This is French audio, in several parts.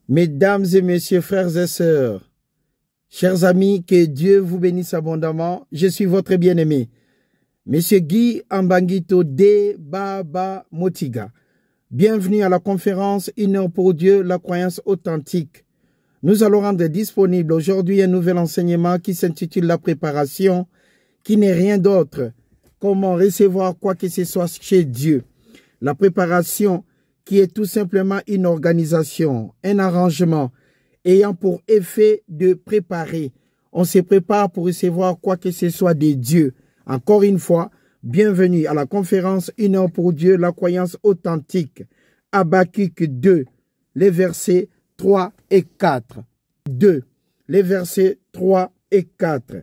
Mesdames et messieurs, frères et sœurs, chers amis, que Dieu vous bénisse abondamment. Je suis votre bien-aimé, Monsieur Guy Ambangito de Baba Motiga. Bienvenue à la conférence Une heure pour Dieu, la croyance authentique. Nous allons rendre disponible aujourd'hui un nouvel enseignement qui s'intitule La préparation, qui n'est rien d'autre. Comment recevoir quoi que ce soit chez Dieu. La préparation qui est tout simplement une organisation, un arrangement ayant pour effet de préparer. On se prépare pour recevoir quoi que ce soit de Dieu. Encore une fois, bienvenue à la conférence Une heure pour Dieu, la croyance authentique. Habakkuk 2, les versets 3 et 4. 2, les versets 3 et 4.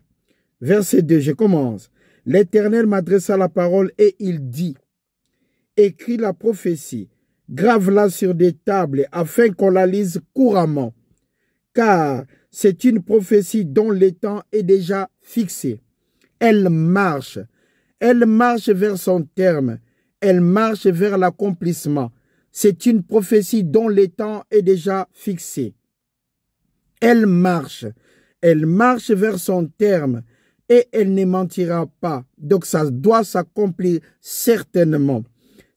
Verset 2, je commence. L'Éternel m'adressa la parole et il dit, écris la prophétie, grave-la sur des tables afin qu'on la lise couramment, car c'est une prophétie dont le temps est déjà fixé. Elle marche vers son terme, elle marche vers l'accomplissement. C'est une prophétie dont le temps est déjà fixé. Elle marche vers son terme et elle ne mentira pas. Donc ça doit s'accomplir certainement.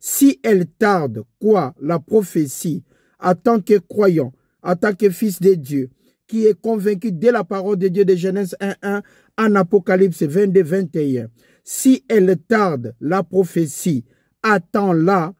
Si elle tarde, quoi, la prophétie, en tant que croyant, en tant que fils de Dieu, qui est convaincu de la parole de Dieu de Genèse 1.1 en Apocalypse 22.21, si elle tarde, la prophétie, attends-la,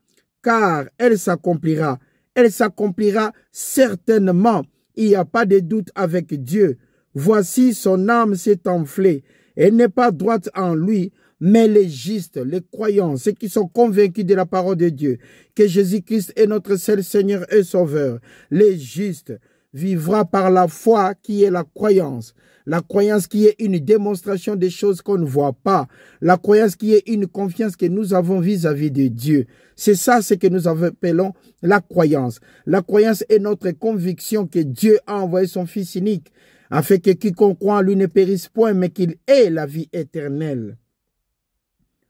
car elle s'accomplira. Elle s'accomplira certainement. Il n'y a pas de doute avec Dieu. Voici son âme s'est enflée. Elle n'est pas droite en lui, mais les justes, les croyants, ceux qui sont convaincus de la parole de Dieu, que Jésus-Christ est notre seul Seigneur et Sauveur, les justes vivra par la foi qui est la croyance. La croyance qui est une démonstration des choses qu'on ne voit pas. La croyance qui est une confiance que nous avons vis-à-vis de Dieu. C'est ça ce que nous appelons la croyance. La croyance est notre conviction que Dieu a envoyé son Fils unique, afin que quiconque croit en lui ne périsse point, mais qu'il ait la vie éternelle.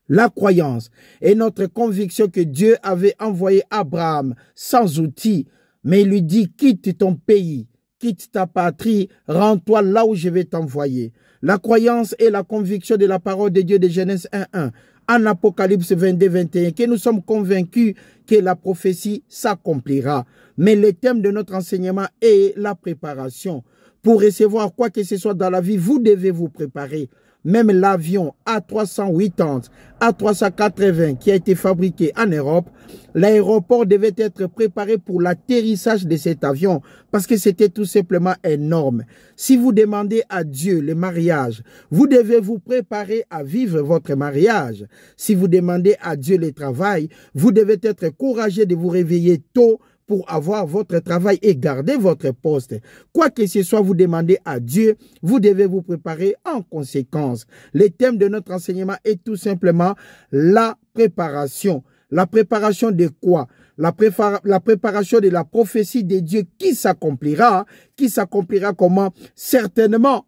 La croyance est notre conviction que Dieu avait envoyé Abraham sans outils, mais il lui dit, quitte ton pays, quitte ta patrie, rends-toi là où je vais t'envoyer. La croyance est la conviction de la parole de Dieu de Genèse 1.1, en Apocalypse 22.21, que nous sommes convaincus que la prophétie s'accomplira. Mais le thème de notre enseignement est la préparation. Pour recevoir quoi que ce soit dans la vie, vous devez vous préparer. Même l'avion A380, A380 qui a été fabriqué en Europe, l'aéroport devait être préparé pour l'atterrissage de cet avion parce que c'était tout simplement énorme. Si vous demandez à Dieu le mariage, vous devez vous préparer à vivre votre mariage. Si vous demandez à Dieu le travail, vous devez être courageux de vous réveiller tôt pour avoir votre travail et garder votre poste. Quoi que ce soit, vous demandez à Dieu, vous devez vous préparer en conséquence. Le thème de notre enseignement est tout simplement la préparation. La préparation de quoi? La préparation de la prophétie de Dieu qui s'accomplira. Qui s'accomplira comment? Certainement.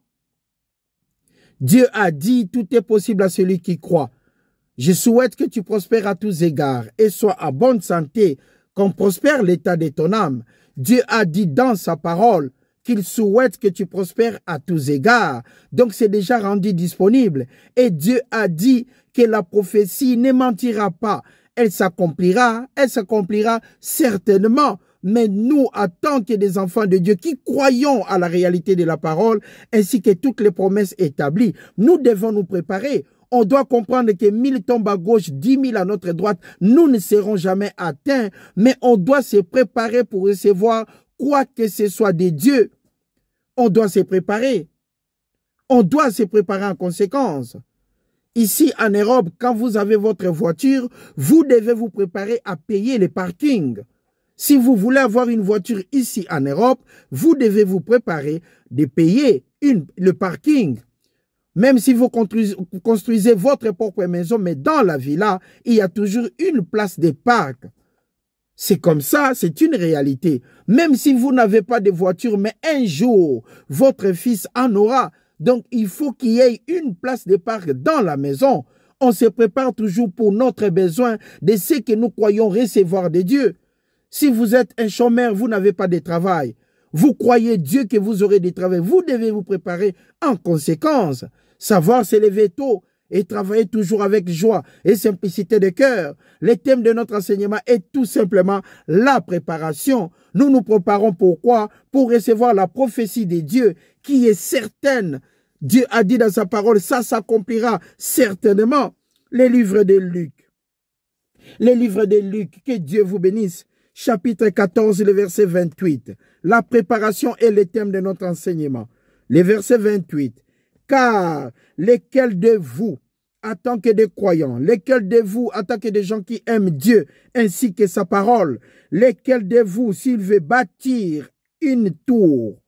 Dieu a dit, tout est possible à celui qui croit. Je souhaite que tu prospères à tous égards et sois en bonne santé, qu'on prospère l'état de ton âme. Dieu a dit dans sa parole qu'il souhaite que tu prospères à tous égards. Donc c'est déjà rendu disponible. Et Dieu a dit que la prophétie ne mentira pas. Elle s'accomplira certainement. Mais nous, en tant que des enfants de Dieu qui croyons à la réalité de la parole, ainsi que toutes les promesses établies, nous devons nous préparer. On doit comprendre que 1000 tombent à gauche, 10 000 à notre droite, nous ne serons jamais atteints, mais on doit se préparer pour recevoir quoi que ce soit de Dieu. On doit se préparer. On doit se préparer en conséquence. Ici en Europe, quand vous avez votre voiture, vous devez vous préparer à payer les parkings. Si vous voulez avoir une voiture ici en Europe, vous devez vous préparer de payer le parking. Même si vous construisez votre propre maison, mais dans la villa, il y a toujours une place de parc. C'est comme ça, c'est une réalité. Même si vous n'avez pas de voiture, mais un jour, votre fils en aura. Donc, il faut qu'il y ait une place de parc dans la maison. On se prépare toujours pour notre besoin de ce que nous croyons recevoir de Dieu. Si vous êtes un chômeur, vous n'avez pas de travail. Vous croyez Dieu que vous aurez du travail. Vous devez vous préparer en conséquence. Savoir se lever tôt et travailler toujours avec joie et simplicité de cœur. Le thème de notre enseignement est tout simplement la préparation. Nous nous préparons pourquoi? Pour recevoir la prophétie de Dieu qui est certaine. Dieu a dit dans sa parole, ça s'accomplira certainement. Les livres de Luc. Les livres de Luc, que Dieu vous bénisse. Chapitre 14, le verset 28. La préparation est le thème de notre enseignement. Le verset 28. Car lesquels de vous, en tant que des croyants, lesquels de vous, en tant que des gens qui aiment Dieu ainsi que sa parole, lesquels de vous, s'il veut bâtir une tour,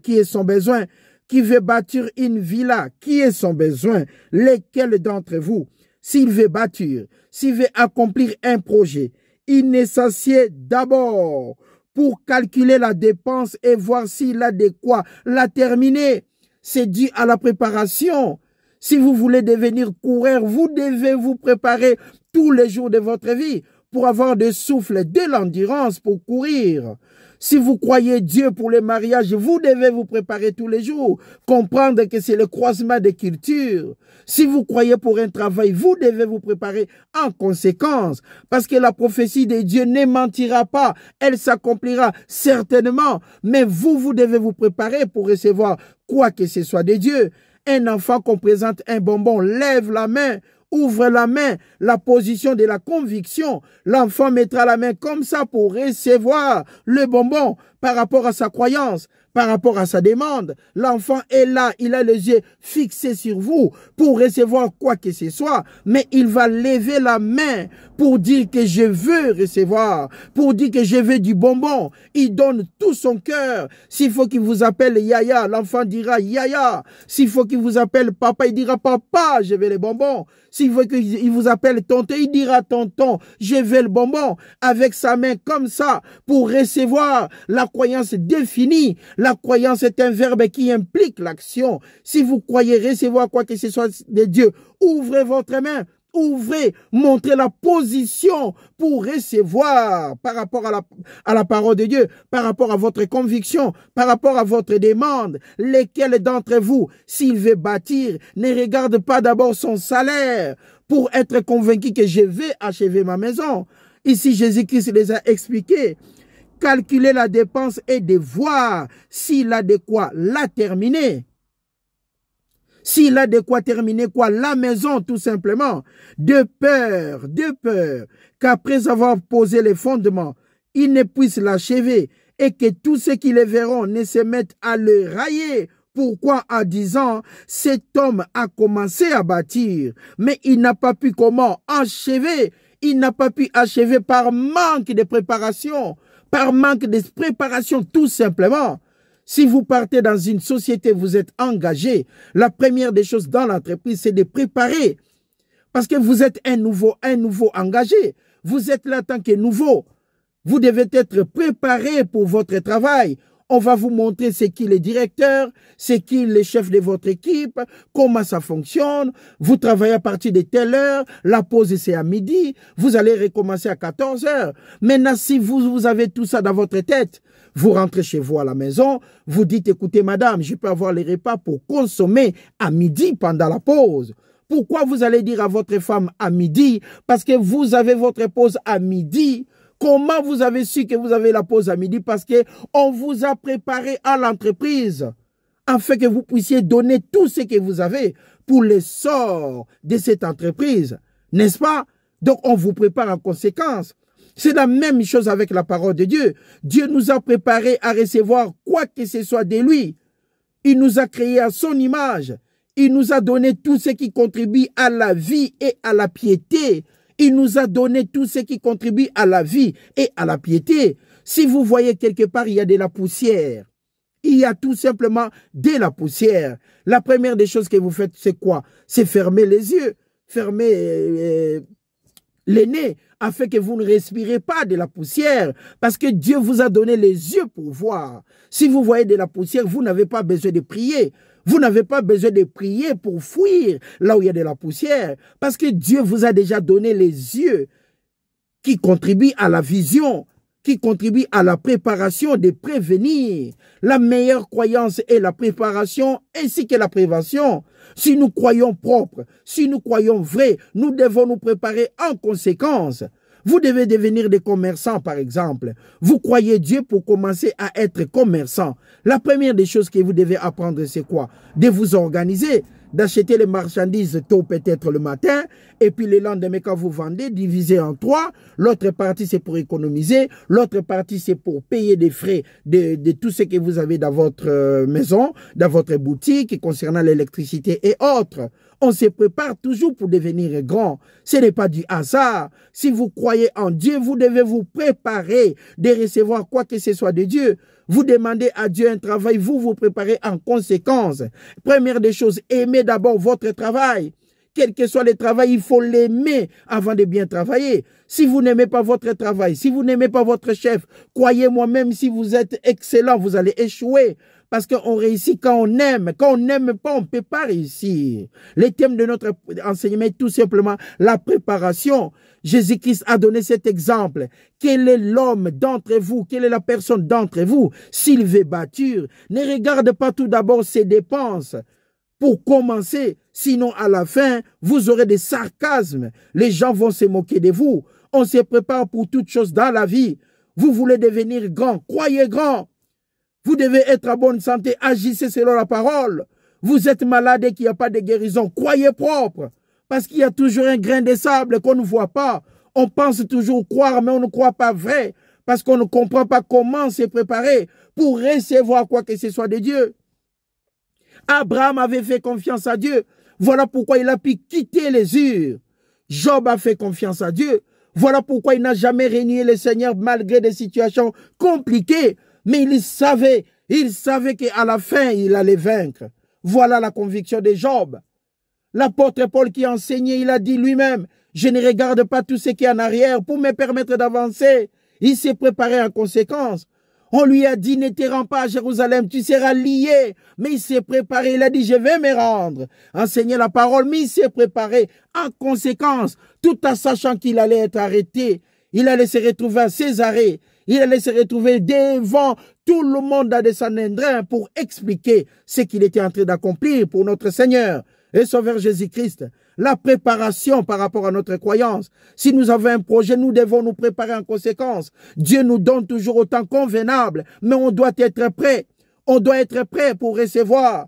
qui est son besoin, qui veut bâtir une villa, qui est son besoin, lesquels d'entre vous, s'il veut bâtir, s'il veut accomplir un projet, il est censé d'abord pour calculer la dépense et voir s'il a de quoi la terminer. C'est dû à la préparation. Si vous voulez devenir coureur, vous devez vous préparer tous les jours de votre vie pour avoir de souffle, de l'endurance pour courir. Si vous croyez Dieu pour le mariage, vous devez vous préparer tous les jours, comprendre que c'est le croisement des cultures. Si vous croyez pour un travail, vous devez vous préparer en conséquence, parce que la prophétie de Dieu ne mentira pas, elle s'accomplira certainement, mais vous devez vous préparer pour recevoir quoi que ce soit de Dieu. Un enfant qu'on présente un bonbon, lève la main, ouvre la main, la position de la conviction. L'enfant mettra la main comme ça pour recevoir le bonbon par rapport à sa croyance, par rapport à sa demande. L'enfant est là, il a les yeux fixés sur vous pour recevoir quoi que ce soit, mais il va lever la main pour dire que je veux recevoir, pour dire que je veux du bonbon. Il donne tout son cœur. S'il faut qu'il vous appelle Yaya, l'enfant dira Yaya. S'il faut qu'il vous appelle Papa, il dira Papa, je veux les bonbons. S'il veut qu'il vous appelle tonton, il dira tonton, je veux le bonbon, avec sa main comme ça, pour recevoir. La croyance définie. La croyance est un verbe qui implique l'action. Si vous croyez recevoir quoi que ce soit de Dieu, ouvrez votre main. Ouvrez, montrez la position pour recevoir par rapport à la parole de Dieu, par rapport à votre conviction, par rapport à votre demande. Lesquels d'entre vous, s'il veut bâtir, ne regarde pas d'abord son salaire pour être convaincu que je vais achever ma maison. Ici, Jésus-Christ les a expliqués. Calculer la dépense et de voir s'il a de quoi la terminer. S'il a de quoi terminer quoi? La maison, tout simplement. De peur, qu'après avoir posé les fondements, il ne puisse l'achever et que tous ceux qui le verront ne se mettent à le railler. Pourquoi? En disant, cet homme a commencé à bâtir, mais il n'a pas pu comment achever. Il n'a pas pu achever par manque de préparation, tout simplement. Si vous partez dans une société, vous êtes engagé, la première des choses dans l'entreprise, c'est de préparer. Parce que vous êtes un nouveau engagé. Vous êtes là en tant que nouveau. Vous devez être préparé pour votre travail. On va vous montrer c'est qui le directeur, c'est qui le chef de votre équipe, comment ça fonctionne. Vous travaillez à partir de telle heure, la pause c'est à midi, vous allez recommencer à 14 heures. Maintenant, si vous avez tout ça dans votre tête, vous rentrez chez vous à la maison, vous dites, écoutez madame, je peux avoir les repas pour consommer à midi pendant la pause. Pourquoi vous allez dire à votre femme à midi? Parce que vous avez votre pause à midi. Comment vous avez su que vous avez la pause à midi? Parce que on vous a préparé à l'entreprise afin que vous puissiez donner tout ce que vous avez pour l'essor de cette entreprise. N'est-ce pas? Donc, on vous prépare en conséquence. C'est la même chose avec la parole de Dieu. Dieu nous a préparés à recevoir quoi que ce soit de lui. Il nous a créés à son image. Il nous a donné tout ce qui contribue à la vie et à la piété. Il nous a donné tout ce qui contribue à la vie et à la piété. Si vous voyez quelque part, il y a de la poussière. Il y a tout simplement de la poussière. La première des choses que vous faites, c'est quoi? C'est fermer les yeux, fermer les nez, afin que vous ne respirez pas de la poussière. Parce que Dieu vous a donné les yeux pour voir. Si vous voyez de la poussière, vous n'avez pas besoin de prier. Vous n'avez pas besoin de prier pour fuir là où il y a de la poussière. Parce que Dieu vous a déjà donné les yeux qui contribuent à la vision. qui contribue à la préparation de prévenir. La meilleure croyance est la préparation ainsi que la prévention. Si nous croyons propre, si nous croyons vrai, nous devons nous préparer en conséquence. Vous devez devenir des commerçants, par exemple. Vous croyez Dieu pour commencer à être commerçant. La première des choses que vous devez apprendre, c'est quoi? De vous organiser, d'acheter les marchandises tôt peut-être le matin, et puis le lendemain quand vous vendez, diviser en 3. L'autre partie, c'est pour économiser. L'autre partie, c'est pour payer des frais de tout ce que vous avez dans votre maison, dans votre boutique, concernant l'électricité et autres. On se prépare toujours pour devenir grand. Ce n'est pas du hasard. Si vous croyez en Dieu, vous devez vous préparer de recevoir quoi que ce soit de Dieu. Vous demandez à Dieu un travail, vous vous préparez en conséquence. Première des choses, aimez d'abord votre travail. Quel que soit le travail, il faut l'aimer avant de bien travailler. Si vous n'aimez pas votre travail, si vous n'aimez pas votre chef, croyez-moi, même si vous êtes excellent, vous allez échouer. Parce qu'on réussit quand on aime. Quand on n'aime pas, on ne peut pas réussir. Le thème de notre enseignement est tout simplement la préparation. Jésus-Christ a donné cet exemple. Quel est l'homme d'entre vous? Quelle est la personne d'entre vous? S'il veut bâtir, ne regarde pas tout d'abord ses dépenses. Pour commencer, sinon à la fin, vous aurez des sarcasmes. Les gens vont se moquer de vous. On se prépare pour toutes choses dans la vie. Vous voulez devenir grand, croyez grand. Vous devez être en bonne santé, agissez selon la parole. Vous êtes malade et qu'il n'y a pas de guérison, croyez propre. Parce qu'il y a toujours un grain de sable qu'on ne voit pas. On pense toujours croire, mais on ne croit pas vrai. Parce qu'on ne comprend pas comment se préparer pour recevoir quoi que ce soit de Dieu. Abraham avait fait confiance à Dieu. Voilà pourquoi il a pu quitter les Urs. Job a fait confiance à Dieu. Voilà pourquoi il n'a jamais renié le Seigneur malgré des situations compliquées. Mais il savait qu'à la fin, il allait vaincre. Voilà la conviction de Job. L'apôtre Paul qui enseignait, il a dit lui-même, je ne regarde pas tout ce qui est en arrière pour me permettre d'avancer. Il s'est préparé en conséquence. On lui a dit, ne te rends pas à Jérusalem, tu seras lié. Mais il s'est préparé, il a dit, je vais me rendre. Enseigner la parole, mais il s'est préparé en conséquence, tout en sachant qu'il allait être arrêté. Il allait se retrouver à Césarée. Il allait se retrouver devant tout le monde à des Sanhédrins pour expliquer ce qu'il était en train d'accomplir pour notre Seigneur et Sauveur Jésus-Christ. La préparation par rapport à notre croyance. Si nous avons un projet, nous devons nous préparer en conséquence. Dieu nous donne toujours autant convenable, mais on doit être prêt. On doit être prêt pour recevoir.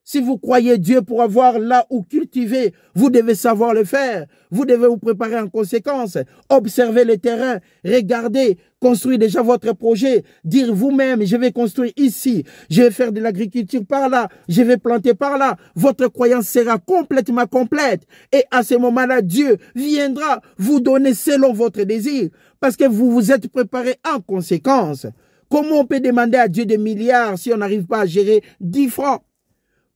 Si vous croyez Dieu pour avoir là où cultiver, vous devez savoir le faire. Vous devez vous préparer en conséquence. Observez le terrain, regardez, construire déjà votre projet. Dire vous-même, je vais construire ici, je vais faire de l'agriculture par là, je vais planter par là. Votre croyance sera complètement complète. Et à ce moment-là, Dieu viendra vous donner selon votre désir. Parce que vous vous êtes préparé en conséquence. Comment on peut demander à Dieu des milliards si on n'arrive pas à gérer 10 francs?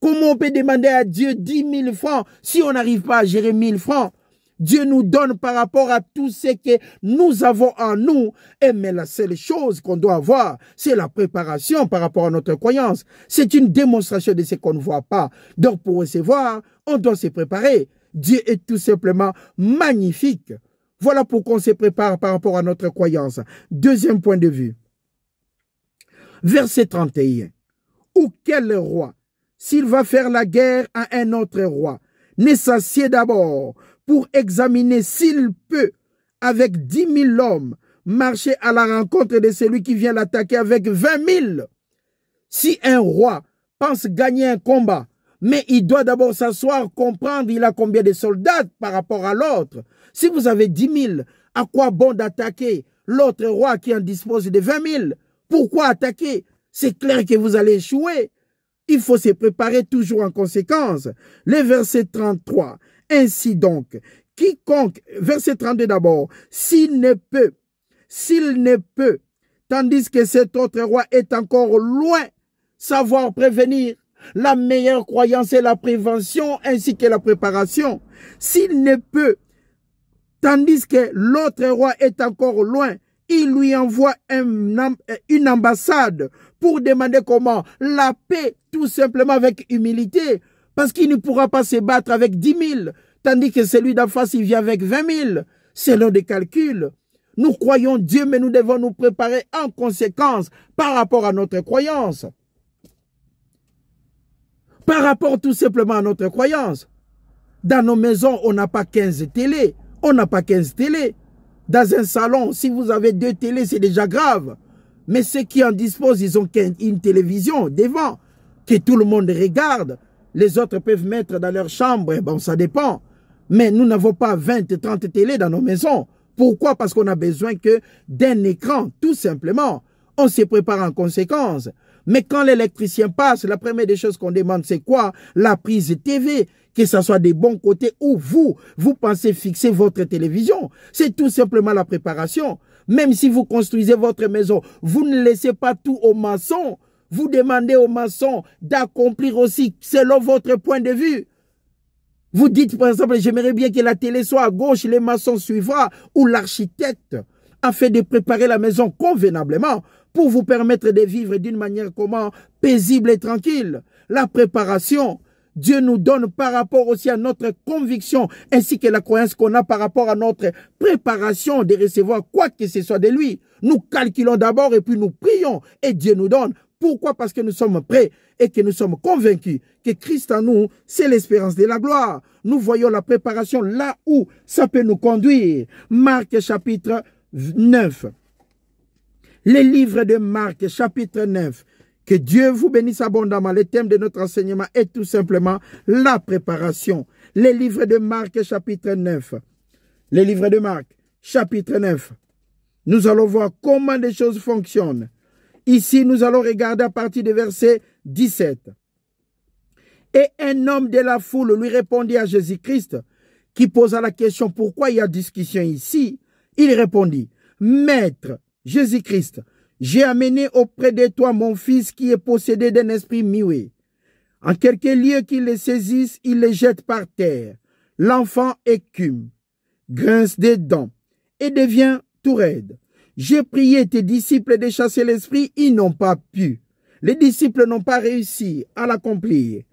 Comment on peut demander à Dieu 10 000 francs si on n'arrive pas à gérer 1000 francs? Dieu nous donne par rapport à tout ce que nous avons en nous. Mais la seule chose qu'on doit avoir, c'est la préparation par rapport à notre croyance. C'est une démonstration de ce qu'on ne voit pas. Donc pour recevoir, on doit se préparer. Dieu est tout simplement magnifique. Voilà pourquoi on se prépare par rapport à notre croyance. Deuxième point de vue. Verset 31. Ou quel roi, s'il va faire la guerre à un autre roi, ne s'assied d'abord pour examiner s'il peut, avec 10 000 hommes, marcher à la rencontre de celui qui vient l'attaquer avec 20 000. Si un roi pense gagner un combat, mais il doit d'abord s'asseoir, comprendre il a combien de soldats par rapport à l'autre. Si vous avez 10 000, à quoi bon d'attaquer l'autre roi qui en dispose de 20 000? Pourquoi attaquer? C'est clair que vous allez échouer. Il faut se préparer toujours en conséquence. Le verset 33. Ainsi donc, quiconque, verset 32 d'abord, s'il ne peut, tandis que cet autre roi est encore loin, savoir prévenir. La meilleure croyance est la prévention ainsi que la préparation. S'il ne peut, tandis que l'autre roi est encore loin, il lui envoie une ambassade pour demander comment? La paix, tout simplement avec humilité, parce qu'il ne pourra pas se battre avec 10 000, tandis que celui d'en face, il vient avec 20 000, selon des calculs. Nous croyons Dieu, mais nous devons nous préparer en conséquence par rapport à notre croyance. Par rapport tout simplement à notre croyance. Dans nos maisons, on n'a pas 15 télés. On n'a pas 15 télés. Dans un salon, si vous avez 2 télés, c'est déjà grave. Mais ceux qui en disposent, ils ont une télévision devant, que tout le monde regarde. Les autres peuvent mettre dans leur chambre, bon, ça dépend. Mais nous n'avons pas 20, 30 télés dans nos maisons. Pourquoi? Parce qu'on a besoin que d'un écran, tout simplement. On se prépare en conséquence. Mais quand l'électricien passe, la première des choses qu'on demande, c'est quoi? La prise TV, que ce soit des bons côtés où vous pensez fixer votre télévision. C'est tout simplement la préparation. Même si vous construisez votre maison, vous ne laissez pas tout aux maçons. Vous demandez aux maçons d'accomplir aussi selon votre point de vue. Vous dites par exemple, j'aimerais bien que la télé soit à gauche, les maçons suivront, ou l'architecte, afin de préparer la maison convenablement pour vous permettre de vivre d'une manière comment paisible et tranquille. La préparation, Dieu nous donne par rapport aussi à notre conviction ainsi que la croyance qu'on a par rapport à notre préparation de recevoir quoi que ce soit de lui. Nous calculons d'abord et puis nous prions et Dieu nous donne. Pourquoi? Parce que nous sommes prêts et que nous sommes convaincus que Christ en nous, c'est l'espérance de la gloire. Nous voyons la préparation là où ça peut nous conduire. Marc chapitre 9. Les livres de Marc chapitre 9. Que Dieu vous bénisse abondamment. Le thème de notre enseignement est tout simplement la préparation. Les livres de Marc chapitre 9. Les livres de Marc chapitre 9. Nous allons voir comment les choses fonctionnent. Ici, nous allons regarder à partir du verset 17. Et un homme de la foule lui répondit à Jésus-Christ, qui posa la question, pourquoi il y a discussion ici? Il répondit, Maître, Jésus-Christ, j'ai amené auprès de toi mon fils qui est possédé d'un esprit muet. En quelque lieu qu'il le saisisse, il le jette par terre. L'enfant écume, grince des dents et devient tout raide. J'ai prié tes disciples de chasser l'esprit, ils n'ont pas pu. Les disciples n'ont pas réussi à l'accomplir.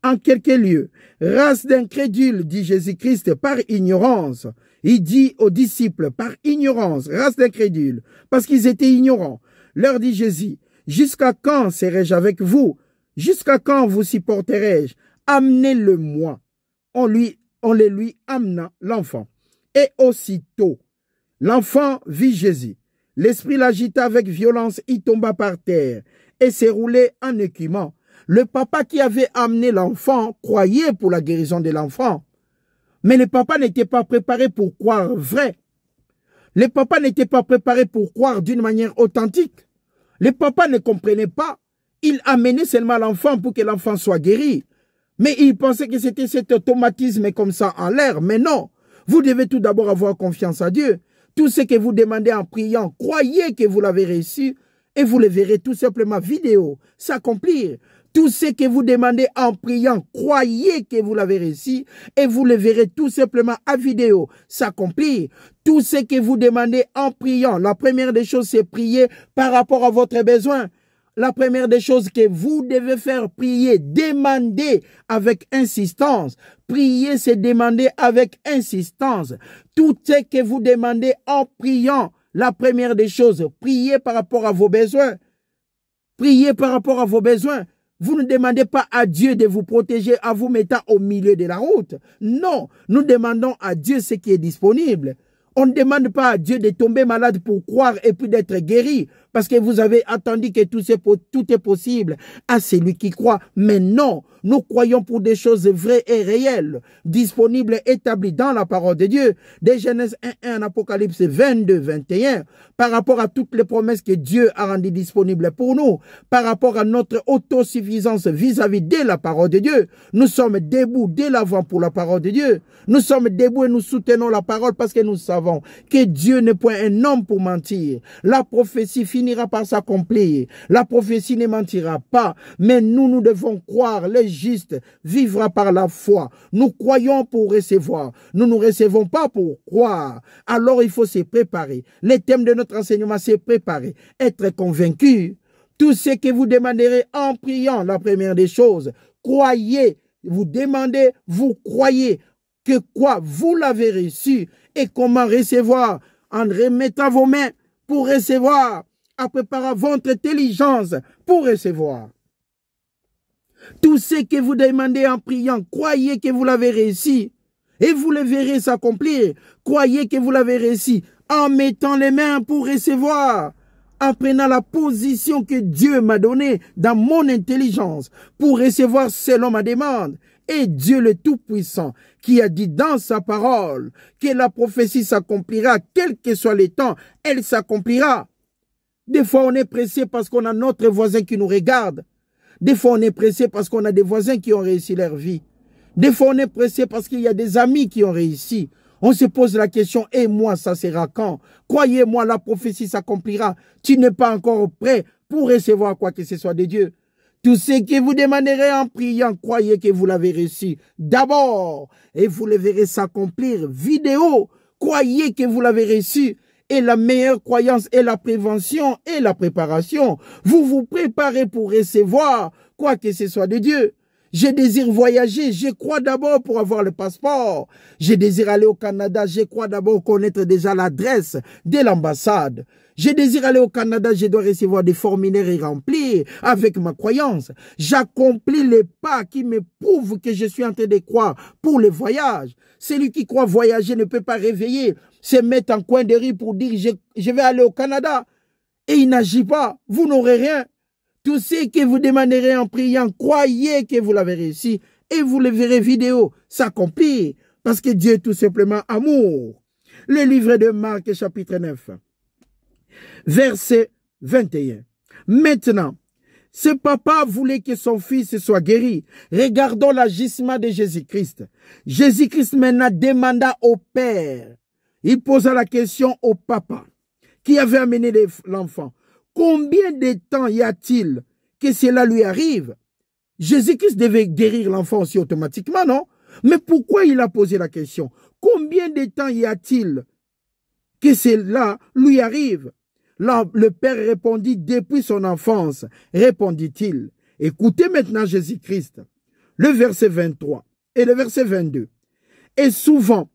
En quelque lieu, race d'incrédules, dit Jésus-Christ, par ignorance. Il dit aux disciples, par ignorance, race d'incrédules, parce qu'ils étaient ignorants. Leur dit Jésus, jusqu'à quand serai-je avec vous? Jusqu'à quand vous supporterai-je? Amenez-le-moi. On le lui amena l'enfant. Et aussitôt, l'enfant vit Jésus. L'esprit l'agita avec violence, il tomba par terre et s'est roulé en écumant. Le papa qui avait amené l'enfant croyait pour la guérison de l'enfant. Mais le papa n'était pas préparé pour croire vrai. Le papa n'était pas préparé pour croire d'une manière authentique. Le papa ne comprenait pas. Il amenait seulement l'enfant pour que l'enfant soit guéri. Mais il pensait que c'était cet automatisme comme ça en l'air. Mais non, vous devez tout d'abord avoir confiance à Dieu. Tout ce que vous demandez en priant, croyez que vous l'avez reçu et vous le verrez tout simplement vidéo s'accomplir. Tout ce que vous demandez en priant, croyez que vous l'avez reçu et vous le verrez tout simplement à vidéo s'accomplir. Tout ce que vous demandez en priant, la première des choses, c'est prier par rapport à votre besoin. La première des choses que vous devez faire, prier, demander avec insistance. Prier, c'est demander avec insistance. Tout ce que vous demandez en priant, la première des choses, priez par rapport à vos besoins. Priez par rapport à vos besoins. Vous ne demandez pas à Dieu de vous protéger en vous mettant au milieu de la route. Non, nous demandons à Dieu ce qui est disponible. On ne demande pas à Dieu de tomber malade pour croire et puis d'être guéri. Parce que vous avez attendu que tout est possible à celui qui croit. Mais non, nous croyons pour des choses vraies et réelles, disponibles, établies dans la parole de Dieu. De Genèse 1, Apocalypse 22, 21, par rapport à toutes les promesses que Dieu a rendues disponibles pour nous, par rapport à notre autosuffisance vis-à-vis de la parole de Dieu. Nous sommes debout dès l'avant pour la parole de Dieu. Nous sommes debout et nous soutenons la parole parce que nous savons que Dieu n'est point un homme pour mentir. La prophétie finira par s'accomplir. La prophétie ne mentira pas. Mais nous devons croire. Le juste vivra par la foi. Nous croyons pour recevoir. Nous ne recevons pas pour croire. Alors il faut se préparer. Le thème de notre enseignement, c'est préparer. Être convaincu. Tout ce que vous demanderez en priant, la première des choses, croyez. Vous demandez, vous croyez que quoi? Vous l'avez reçu. Et comment recevoir? en remettant vos mains pour recevoir, en préparant votre intelligence pour recevoir. Tout ce que vous demandez en priant, croyez que vous l'avez réussi et vous le verrez s'accomplir. Croyez que vous l'avez réussi en mettant les mains pour recevoir, en prenant la position que Dieu m'a donnée dans mon intelligence pour recevoir selon ma demande. Et Dieu le Tout-Puissant qui a dit dans sa parole que la prophétie s'accomplira, quel que soit le temps, elle s'accomplira. Des fois on est pressé parce qu'on a notre voisin qui nous regarde. Des fois on est pressé parce qu'on a des voisins qui ont réussi leur vie. Des fois on est pressé parce qu'il y a des amis qui ont réussi. On se pose la question, et moi, ça sera quand? Croyez-moi, la prophétie s'accomplira. Tu n'es pas encore prêt pour recevoir quoi que ce soit de Dieu. Tout ce que vous demanderez en priant, croyez que vous l'avez reçu d'abord. Et vous le verrez s'accomplir. Vidéo, croyez que vous l'avez reçu. Et la meilleure croyance est la prévention et la préparation. Vous vous préparez pour recevoir quoi que ce soit de Dieu. Je désire voyager, je crois d'abord pour avoir le passeport. Je désire aller au Canada, je crois d'abord connaître déjà l'adresse de l'ambassade. Je désire aller au Canada, je dois recevoir des formulaires et remplir avec ma croyance. J'accomplis les pas qui me prouvent que je suis en train de croire pour le voyage. Celui qui croit voyager ne peut pas réveiller, se mettre en coin de rue pour dire je vais aller au Canada. Et il n'agit pas, vous n'aurez rien. Tout ce que vous demanderez en priant, croyez que vous l'avez réussi et vous le verrez vidéo s'accomplir parce que Dieu est tout simplement amour. Le livre de Marc chapitre 9, verset 21. Maintenant, ce papa voulait que son fils soit guéri. Regardons l'agissement de Jésus-Christ. Jésus-Christ maintenant demanda au père. Il posa la question au papa qui avait amené l'enfant. Combien de temps y a-t-il que cela lui arrive? Jésus-Christ devait guérir l'enfant aussi automatiquement, non? Mais pourquoi il a posé la question? Combien de temps y a-t-il que cela lui arrive? Là, le père répondit, depuis son enfance, répondit-il. Écoutez maintenant Jésus-Christ, le verset 23 et le verset 22. Et souvent,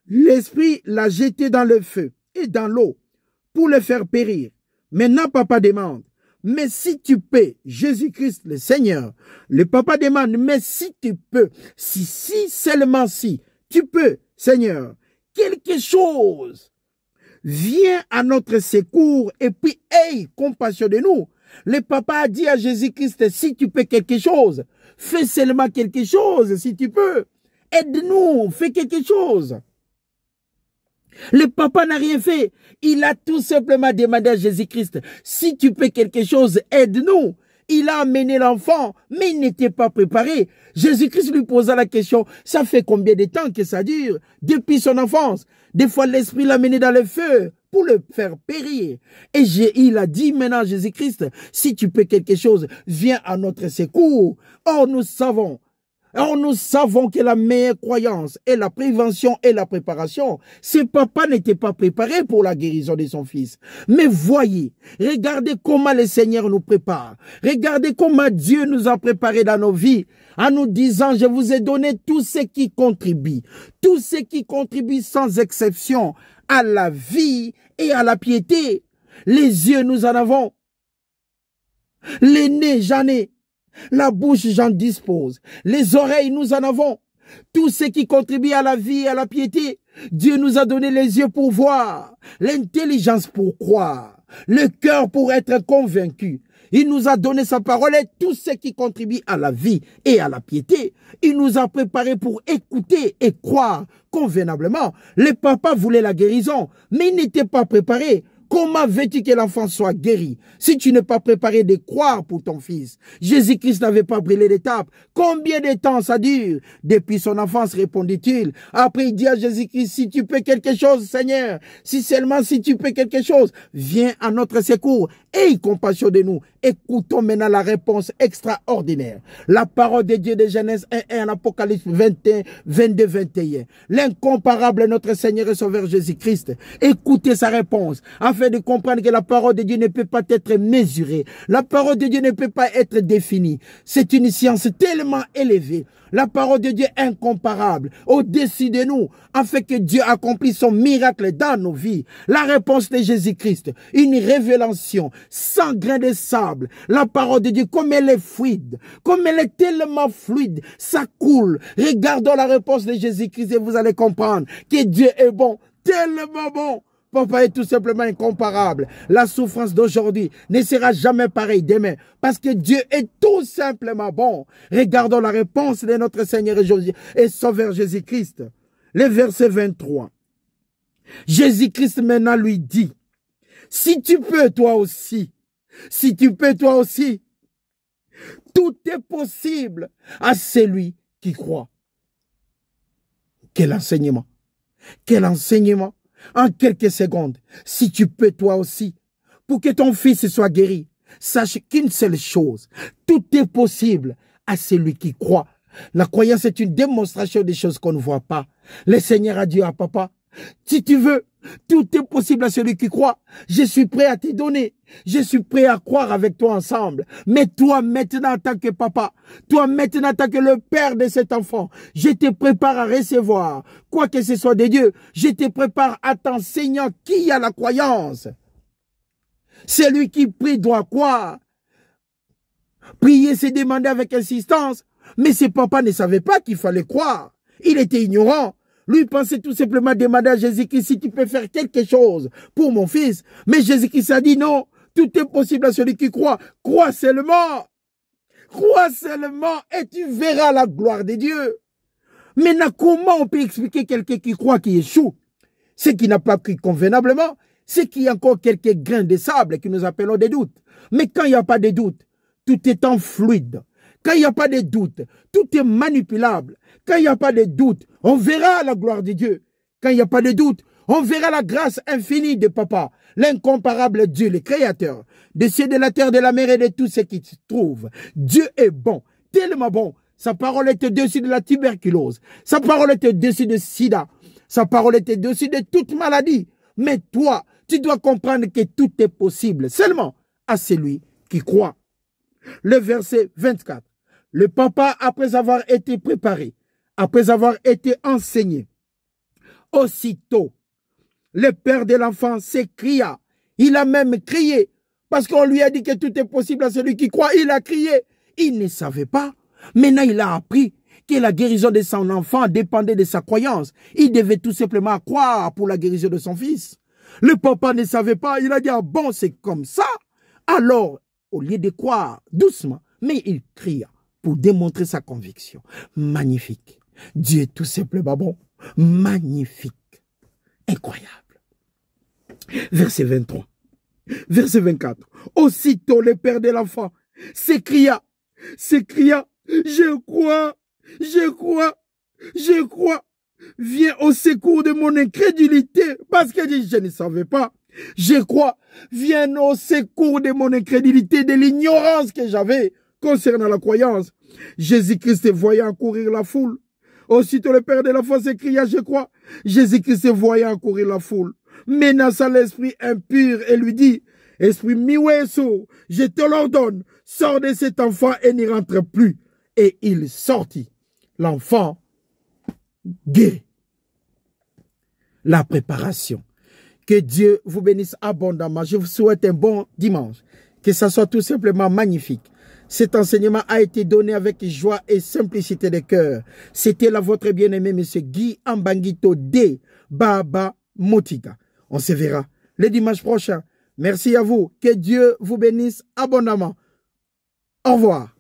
l'esprit l'a jeté dans le feu et dans l'eau pour le faire périr. Maintenant, papa demande, mais si tu peux, Jésus-Christ le Seigneur, le papa demande, mais si tu peux, si seulement si, tu peux, Seigneur, quelque chose, viens à notre secours et puis aie compassion de nous. Le papa a dit à Jésus-Christ, si tu peux quelque chose, fais seulement quelque chose, si tu peux, aide-nous, fais quelque chose. Le papa n'a rien fait. Il a tout simplement demandé à Jésus-Christ, si tu peux quelque chose, aide-nous. Il a amené l'enfant, mais il n'était pas préparé. Jésus-Christ lui posa la question, ça fait combien de temps que ça dure? Depuis son enfance. Des fois, l'esprit l'a mené dans le feu pour le faire périr. Et il a dit maintenant à Jésus-Christ, si tu peux quelque chose, viens à notre secours. Or, nous savons que la meilleure croyance est la prévention et la préparation. Ce papa n'était pas préparé pour la guérison de son fils. Mais voyez, regardez comment le Seigneur nous prépare. Regardez comment Dieu nous a préparés dans nos vies en nous disant, je vous ai donné tout ce qui contribue sans exception à la vie et à la piété. Les yeux, nous en avons. Les nez, j'en ai. La bouche, j'en dispose. Les oreilles, nous en avons. Tout ce qui contribue à la vie et à la piété. Dieu nous a donné les yeux pour voir, l'intelligence pour croire, le cœur pour être convaincu. Il nous a donné sa parole et tout ce qui contribue à la vie et à la piété. Il nous a préparés pour écouter et croire convenablement. Le papa voulait la guérison, mais il n'était pas préparé. Comment veux-tu que l'enfant soit guéri si tu n'es pas préparé de croire pour ton fils? Jésus-Christ n'avait pas brûlé l'étape. Combien de temps ça dure? Depuis son enfance, répondit-il. Après, il dit à Jésus-Christ, si tu peux quelque chose, Seigneur, si seulement si tu peux quelque chose, viens à notre secours. Aie compassion de nous. Écoutons maintenant la réponse extraordinaire. La parole de Dieu de Genèse 1 en Apocalypse 21, 22, 21. L'incomparable notre Seigneur et Sauveur Jésus-Christ. Écoutez sa réponse afin de comprendre que la parole de Dieu ne peut pas être mesurée. La parole de Dieu ne peut pas être définie. C'est une science tellement élevée. La parole de Dieu est incomparable, au-dessus de nous, afin que Dieu accomplisse son miracle dans nos vies. La réponse de Jésus-Christ, une révélation sans grain de sable. La parole de Dieu, comme elle est fluide, comme elle est tellement fluide, ça coule. Regardons la réponse de Jésus-Christ et vous allez comprendre que Dieu est bon, tellement bon. Papa est tout simplement incomparable. La souffrance d'aujourd'hui ne sera jamais pareille demain parce que Dieu est tout simplement bon. Regardons la réponse de notre Seigneur et Sauveur Jésus-Christ. Le verset 23. Jésus-Christ maintenant lui dit, si tu peux toi aussi, tout est possible à celui qui croit. Quel enseignement! Quel enseignement! En quelques secondes, si tu peux toi aussi, pour que ton fils soit guéri, sache qu'une seule chose, tout est possible à celui qui croit. La croyance est une démonstration des choses qu'on ne voit pas. Le Seigneur a dit à papa, si tu veux, tout est possible à celui qui croit. Je suis prêt à te donner. Je suis prêt à croire avec toi ensemble. Mais toi maintenant en tant que papa, toi maintenant en tant que le père de cet enfant, je te prépare à recevoir. Quoi que ce soit de Dieu, je te prépare à t'enseignant qui a la croyance. Celui qui prie doit croire. Prier, c'est demander avec insistance. Mais ce papa ne savait pas qu'il fallait croire. Il était ignorant. Lui pensait tout simplement demander à Jésus-Christ si tu peux faire quelque chose pour mon fils. Mais Jésus-Christ a dit non, tout est possible à celui qui croit. Crois seulement. Crois seulement et tu verras la gloire de Dieu. Maintenant, comment on peut expliquer quelqu'un qui croit qui échoue? Ce qui n'a pas cru convenablement, c'est qu'il y a encore quelques grains de sable que nous appelons des doutes. Mais quand il n'y a pas de doute, tout est en fluide. Quand il n'y a pas de doute, tout est manipulable. Quand il n'y a pas de doute, on verra la gloire de Dieu. Quand il n'y a pas de doute, on verra la grâce infinie de Papa, l'incomparable Dieu, le Créateur, des cieux, de la terre, de la mer et de tout ce qui se trouve. Dieu est bon, tellement bon. Sa parole est au-dessus de la tuberculose. Sa parole est au-dessus de sida. Sa parole est au-dessus de toute maladie. Mais toi, tu dois comprendre que tout est possible seulement à celui qui croit. Le verset 24. Le papa, après avoir été préparé, après avoir été enseigné, aussitôt, le père de l'enfant s'écria. Il a même crié, parce qu'on lui a dit que tout est possible à celui qui croit. Il a crié. Il ne savait pas. Maintenant, il a appris que la guérison de son enfant dépendait de sa croyance. Il devait tout simplement croire pour la guérison de son fils. Le papa ne savait pas. Il a dit, ah bon, c'est comme ça. Alors, au lieu de croire doucement, mais il cria pour démontrer sa conviction. Magnifique. Dieu est tout simplement bon. Magnifique. Incroyable. Verset 23. Verset 24. Aussitôt le père de l'enfant s'écria, je crois, je crois. Viens au secours de mon incrédulité. Parce qu'il dit, je ne savais pas. Je crois, viens au secours de mon incrédulité, de l'ignorance que j'avais concernant la croyance. Jésus-Christ voyant courir la foule. Aussitôt le père de l'enfant s'écria, je crois. Jésus-Christ voyant courir la foule, menaça l'esprit impur et lui dit, esprit miweso, je te l'ordonne, sors de cet enfant et n'y rentre plus. Et il sortit. L'enfant guéri. La préparation. Que Dieu vous bénisse abondamment. Je vous souhaite un bon dimanche. Que ça soit tout simplement magnifique. Cet enseignement a été donné avec joie et simplicité de cœur. C'était là votre bien-aimé, M. Guy Ambangito de Baba Motika. On se verra le dimanche prochain. Merci à vous. Que Dieu vous bénisse abondamment. Au revoir.